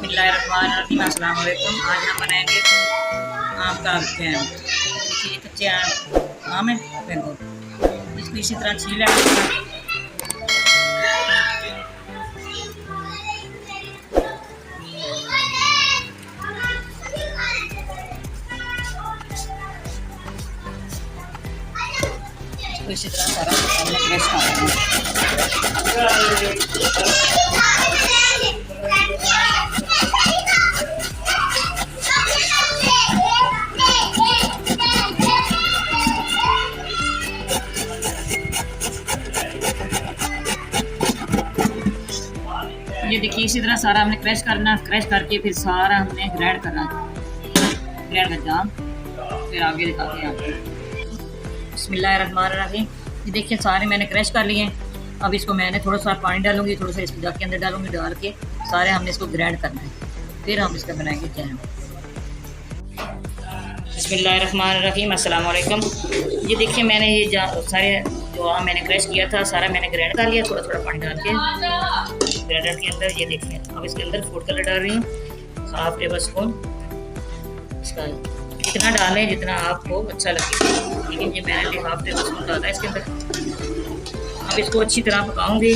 बिस्मिल्लाहिर्रहमानिर्रहीम। अस्सलाम वालेकुम। आज हम बनाएंगे आम का जैम। देखिए कच्चे आम है, देखो इसको इसी तरह छीला इसको इसी तरह सारा हमने क्रश करना है। ये देखिए इसी तरह सारा हमने क्रश करना, क्रश करके फिर सारा हमने ग्राइंड करना, ग्राइंड कर जाम फिर आगे दिखाते हैं आपको। बिस्मिल्लाहिर्रहमानिर्रहीम। ये देखिए सारे मैंने क्रश कर लिए। अब इसको मैंने थोड़ा सा पानी डालूंगी, थोड़ा सा इसको जग के अंदर डालूंगी, डाल के सारे हमने इसको ग्राइंड करना है, फिर हम इसका बनाएंगे जैम। बिस्मिल्लाहिर्रहमानिर्रहीम। अस्सलाम वालेकुम। ये देखिए मैंने ये सारे जो आम मैंने क्रश किया था सारा मैंने ग्राइंड कर लिया, थोड़ा थोड़ा पानी डाल के ग्राइंडर के अंदर। ये देखिए अब इसके अंदर फूड कलर डाल रही हूँ, 1/2 टेबल स्पून। इसका इतना डालें जितना आपको अच्छा लगे, लेकिन ये मैंने 1/2 टेबल स्पून डाला है इसके अंदर। अब इसको अच्छी तरह पकाऊंगी,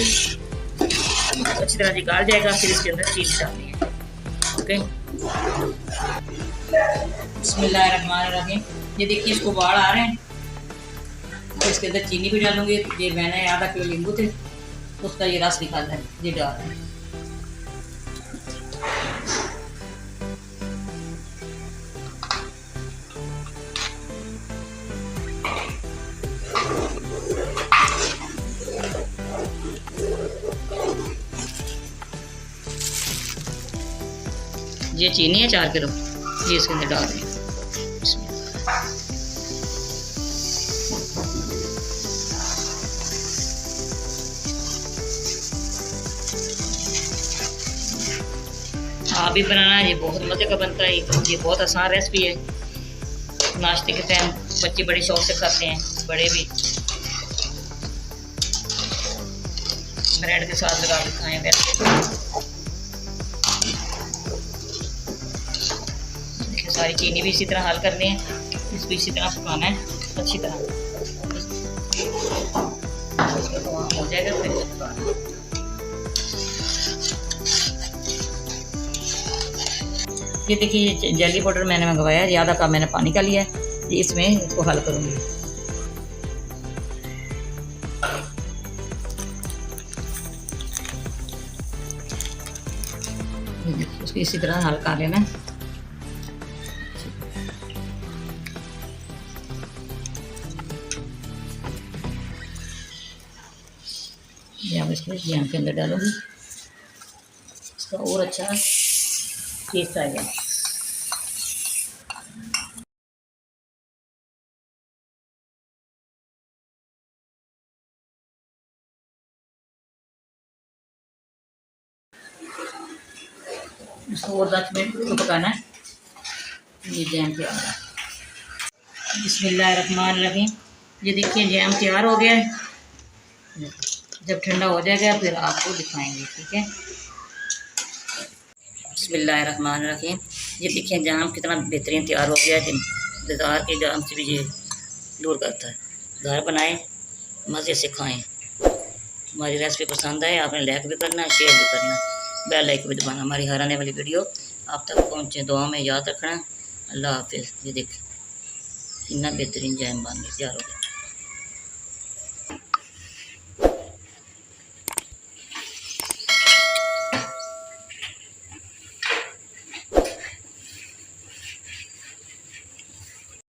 अच्छी तरह निकाल जाएगा, फिर इसके अंदर चीज़ डालनी है। ओके, बिस्मिल्लाहिर्रहमानिर्रहीम। ये देखिए इसको बाढ़ आ रहे हैं, तो इसके अंदर चीनी भी डालूंगी। ये मैंने आधा किलो नींबू थे, उसका ये रस निकालना है, ये डाल रहे हैं। ये चीनी है 4 किलो, ये इसके अंदर डाल दें। आप भी बनाना, ये बहुत मज़े का बनता है। ये बहुत आसान रेसिपी है, नाश्ते के टाइम बच्चे बड़े शौक से खाते हैं, बड़े भी ब्रेड के साथ लगा के खाएं। देखिए सारी चीनी भी इसी तरह हल करनी है, इसको इसी तरह पकाना है अच्छी तरह, इसका तो हो जाएगा फिर पकाना। ये देखिए ये जेली पाउडर मैंने मंगवाया है, ज़्यादा का मैंने पानी का लिया है, ये इसमें इसको हल करूँगी। उसको इसी तरह हल कर लेना। ये अब इसको जैम के अंदर डालूंगी, इसका और अच्छा टेस्ट आएगा। इसको और 10 मिनट को पकाना है। ये जैम तैयार है। बिस्मिल्लाहिर्रहमानिर्रहीम। ये देखिए जैम तैयार हो गया है, जब ठंडा हो जाएगा फिर आपको दिखाएंगे, ठीक है। बिस्मिल्लाहिर्रहमानिर्रहीम। ये देखिए जाम कितना बेहतरीन तैयार हो गया है, बाज़ार के जाम से भी ये दूर करता है। घर बनाएं, मज़े से खाएं। हमारी रेसिपी पसंद आए आपने लाइक भी करना है, शेयर भी करना है, बेल लाइक भी दबाना, हमारी हर आने वाली वीडियो आप तक पहुँचे। दुआ में याद रखना। अल्लाह हाफिज़। ये देखें कितना बेहतरीन जैम बन के तैयार हो गया।